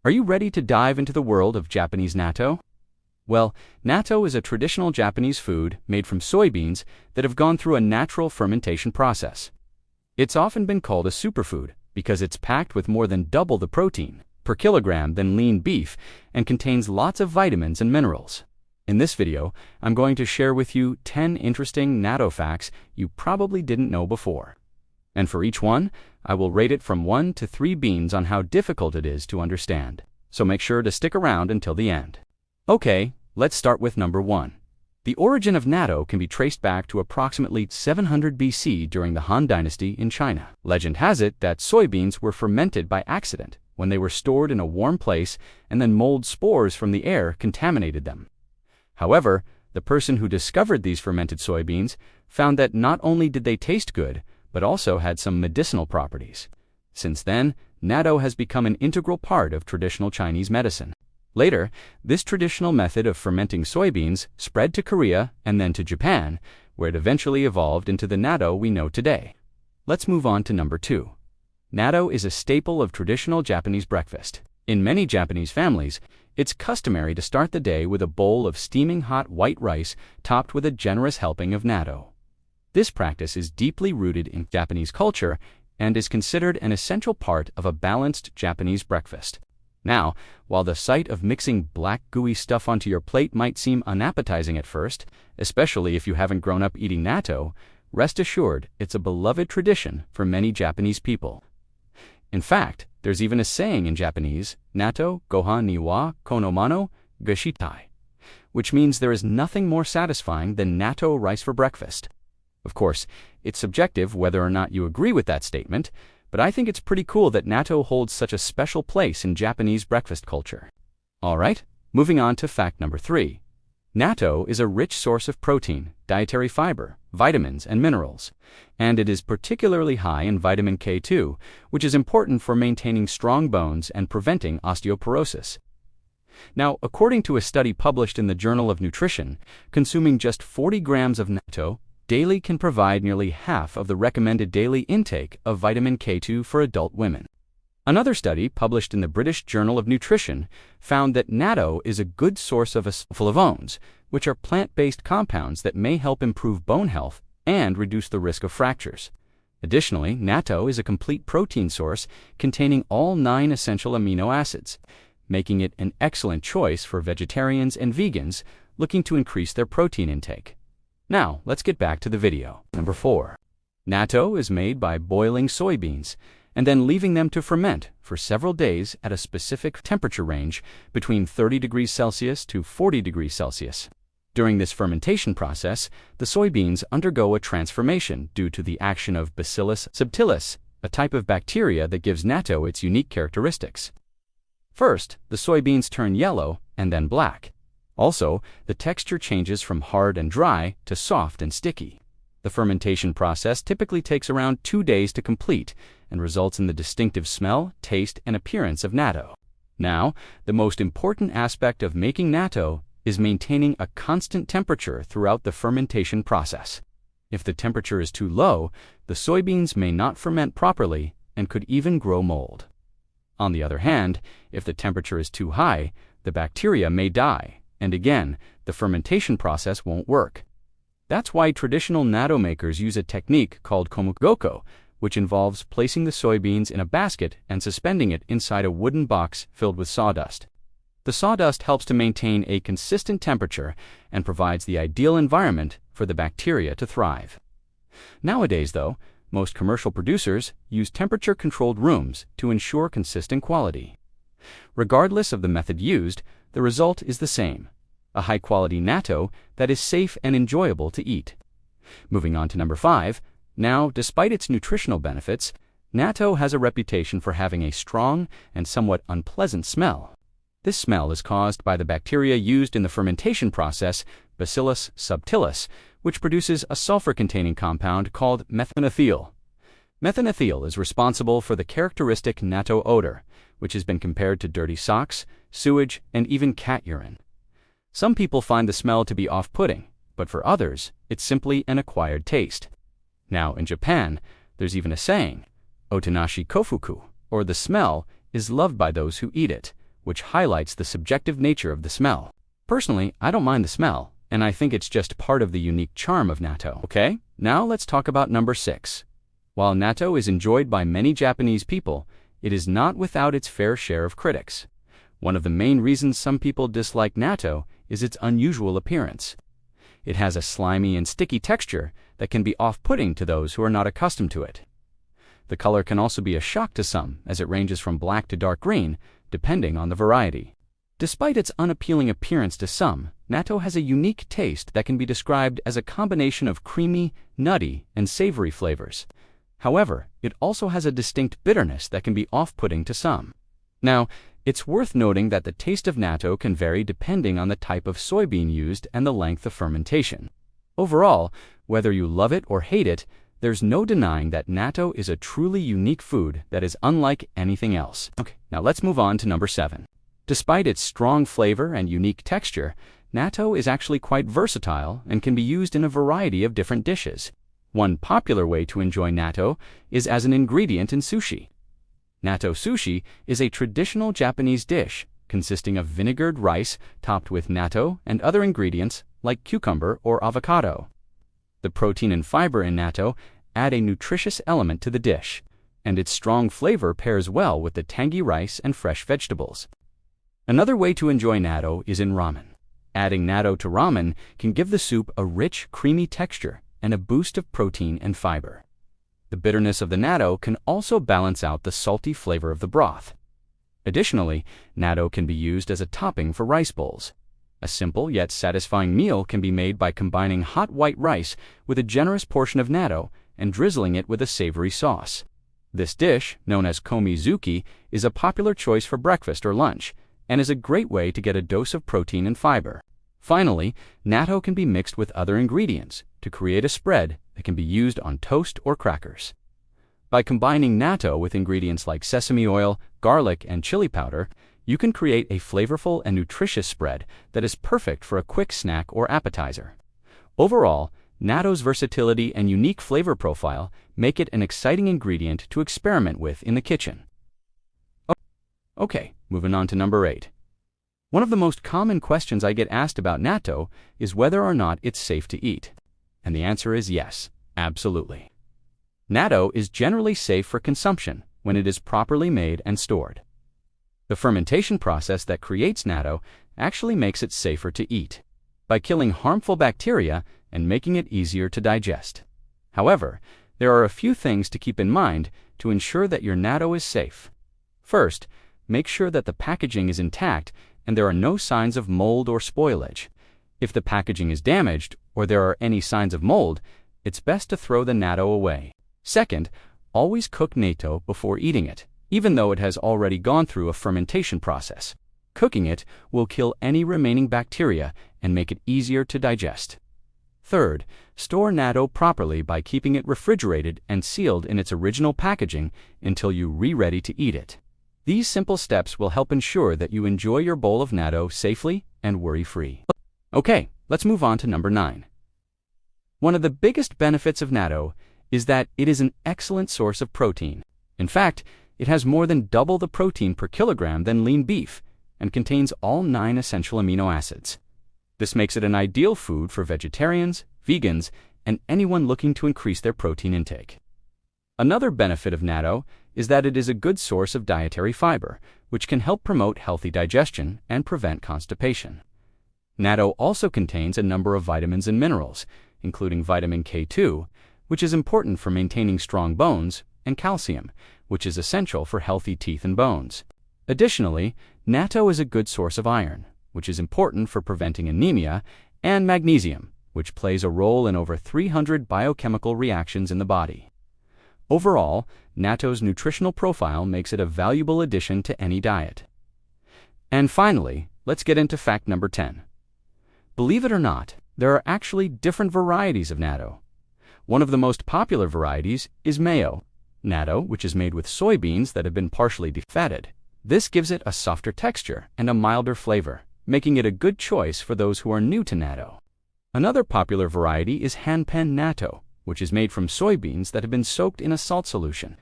Are you ready to dive into the world of Japanese natto? Well, natto is a traditional Japanese food made from soybeans that have gone through a natural fermentation process. It's often been called a superfood because it's packed with more than double the protein per kilogram than lean beef and contains lots of vitamins and minerals. In this video, I'm going to share with you 10 interesting natto facts you probably didn't know before. And for each one, I will rate it from 1 to 3 beans on how difficult it is to understand. So make sure to stick around until the end. Okay, let's start with number 1. The origin of natto can be traced back to approximately 700 BC during the Han Dynasty in China. Legend has it that soybeans were fermented by accident when they were stored in a warm place and then mold spores from the air contaminated them. However, the person who discovered these fermented soybeans found that not only did they taste good, but also had some medicinal properties. Since then, natto has become an integral part of traditional Chinese medicine. Later, this traditional method of fermenting soybeans spread to Korea and then to Japan, where it eventually evolved into the natto we know today. Let's move on to number 2. Natto is a staple of traditional Japanese breakfast. In many Japanese families, it's customary to start the day with a bowl of steaming hot white rice topped with a generous helping of natto. This practice is deeply rooted in Japanese culture and is considered an essential part of a balanced Japanese breakfast. Now, while the sight of mixing black gooey stuff onto your plate might seem unappetizing at first, especially if you haven't grown up eating natto, rest assured it's a beloved tradition for many Japanese people. In fact, there's even a saying in Japanese, natto gohan ni wa konomano gashitai, which means there is nothing more satisfying than natto rice for breakfast. Of course, it's subjective whether or not you agree with that statement, but I think it's pretty cool that natto holds such a special place in Japanese breakfast culture. Alright, moving on to fact number 3. Natto is a rich source of protein, dietary fiber, vitamins, and minerals, and it is particularly high in vitamin K2, which is important for maintaining strong bones and preventing osteoporosis. Now, according to a study published in the Journal of Nutrition, consuming just 40 grams of natto daily can provide nearly half of the recommended daily intake of vitamin K2 for adult women. Another study published in the British Journal of Nutrition found that natto is a good source of flavones, which are plant-based compounds that may help improve bone health and reduce the risk of fractures. Additionally, natto is a complete protein source containing all 9 essential amino acids, making it an excellent choice for vegetarians and vegans looking to increase their protein intake. Now, let's get back to the video. Number 4. Natto is made by boiling soybeans and then leaving them to ferment for several days at a specific temperature range between 30 degrees Celsius to 40 degrees Celsius. During this fermentation process, the soybeans undergo a transformation due to the action of Bacillus subtilis, a type of bacteria that gives natto its unique characteristics. First, the soybeans turn yellow and then black. Also, the texture changes from hard and dry to soft and sticky. The fermentation process typically takes around 2 days to complete and results in the distinctive smell, taste, and appearance of natto. Now, the most important aspect of making natto is maintaining a constant temperature throughout the fermentation process. If the temperature is too low, the soybeans may not ferment properly and could even grow mold. On the other hand, if the temperature is too high, the bacteria may die, and again, the fermentation process won't work. That's why traditional natto makers use a technique called komugoko, which involves placing the soybeans in a basket and suspending it inside a wooden box filled with sawdust. The sawdust helps to maintain a consistent temperature and provides the ideal environment for the bacteria to thrive. Nowadays, though, most commercial producers use temperature-controlled rooms to ensure consistent quality. Regardless of the method used, the result is the same: a high-quality natto that is safe and enjoyable to eat. Moving on to number 5. Now, despite its nutritional benefits, natto has a reputation for having a strong and somewhat unpleasant smell. This smell is caused by the bacteria used in the fermentation process, Bacillus subtilis, which produces a sulfur-containing compound called methanethyl. Methanethyl is responsible for the characteristic natto odor, which has been compared to dirty socks, sewage, and even cat urine. Some people find the smell to be off-putting, but for others, it's simply an acquired taste. Now, in Japan, there's even a saying, otanashi kofuku, or the smell is loved by those who eat it, which highlights the subjective nature of the smell. Personally, I don't mind the smell, and I think it's just part of the unique charm of natto. Okay, now let's talk about number 6. While natto is enjoyed by many Japanese people, it is not without its fair share of critics. One of the main reasons some people dislike natto is its unusual appearance. It has a slimy and sticky texture that can be off-putting to those who are not accustomed to it. The color can also be a shock to some, as it ranges from black to dark green, depending on the variety. Despite its unappealing appearance to some, natto has a unique taste that can be described as a combination of creamy, nutty, and savory flavors. However, it also has a distinct bitterness that can be off-putting to some. Now, it's worth noting that the taste of natto can vary depending on the type of soybean used and the length of fermentation. Overall, whether you love it or hate it, there's no denying that natto is a truly unique food that is unlike anything else. Okay, now let's move on to number 7. Despite its strong flavor and unique texture, natto is actually quite versatile and can be used in a variety of different dishes. One popular way to enjoy natto is as an ingredient in sushi. Natto sushi is a traditional Japanese dish consisting of vinegared rice topped with natto and other ingredients like cucumber or avocado. The protein and fiber in natto add a nutritious element to the dish, and its strong flavor pairs well with the tangy rice and fresh vegetables. Another way to enjoy natto is in ramen. Adding natto to ramen can give the soup a rich, creamy texture and a boost of protein and fiber. The bitterness of the natto can also balance out the salty flavor of the broth. Additionally, natto can be used as a topping for rice bowls. A simple yet satisfying meal can be made by combining hot white rice with a generous portion of natto and drizzling it with a savory sauce. This dish, known as komizuki, is a popular choice for breakfast or lunch, and is a great way to get a dose of protein and fiber. Finally, natto can be mixed with other ingredients to create a spread that can be used on toast or crackers. By combining natto with ingredients like sesame oil, garlic, and chili powder, you can create a flavorful and nutritious spread that is perfect for a quick snack or appetizer. Overall, natto's versatility and unique flavor profile make it an exciting ingredient to experiment with in the kitchen. Okay, moving on to number 8. One of the most common questions I get asked about natto is whether or not it's safe to eat. And the answer is yes, absolutely. Natto is generally safe for consumption when it is properly made and stored. The fermentation process that creates natto actually makes it safer to eat by killing harmful bacteria and making it easier to digest. However, there are a few things to keep in mind to ensure that your natto is safe. First, make sure that the packaging is intact and there are no signs of mold or spoilage. If the packaging is damaged or there are any signs of mold, it's best to throw the natto away. Second, always cook natto before eating it, even though it has already gone through a fermentation process. Cooking it will kill any remaining bacteria and make it easier to digest. Third, store natto properly by keeping it refrigerated and sealed in its original packaging until you're ready to eat it. These simple steps will help ensure that you enjoy your bowl of natto safely and worry-free. Okay, let's move on to number 9. One of the biggest benefits of natto is that it is an excellent source of protein. In fact, it has more than double the protein per kilogram than lean beef and contains all 9 essential amino acids. This makes it an ideal food for vegetarians, vegans, and anyone looking to increase their protein intake. Another benefit of natto is that it is a good source of dietary fiber, which can help promote healthy digestion and prevent constipation. Natto also contains a number of vitamins and minerals, including vitamin K2, which is important for maintaining strong bones, and calcium, which is essential for healthy teeth and bones. Additionally, natto is a good source of iron, which is important for preventing anemia, and magnesium, which plays a role in over 300 biochemical reactions in the body. Overall, natto's nutritional profile makes it a valuable addition to any diet. And finally, let's get into fact number 10. Believe it or not, there are actually different varieties of natto. One of the most popular varieties is mayo natto, which is made with soybeans that have been partially defatted. This gives it a softer texture and a milder flavor, making it a good choice for those who are new to natto. Another popular variety is hanpen natto, which is made from soybeans that have been soaked in a salt solution.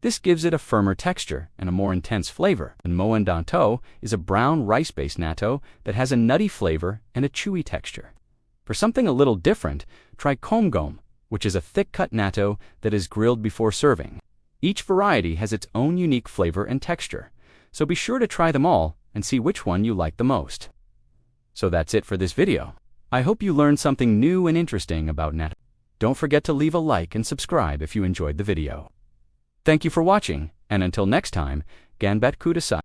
This gives it a firmer texture and a more intense flavor. And Natto is a brown rice-based natto that has a nutty flavor and a chewy texture. For something a little different, try komgom, which is a thick-cut natto that is grilled before serving. Each variety has its own unique flavor and texture, so be sure to try them all and see which one you like the most. So that's it for this video. I hope you learned something new and interesting about natto. Don't forget to leave a like and subscribe if you enjoyed the video. Thank you for watching, and until next time, ganbat kudasai.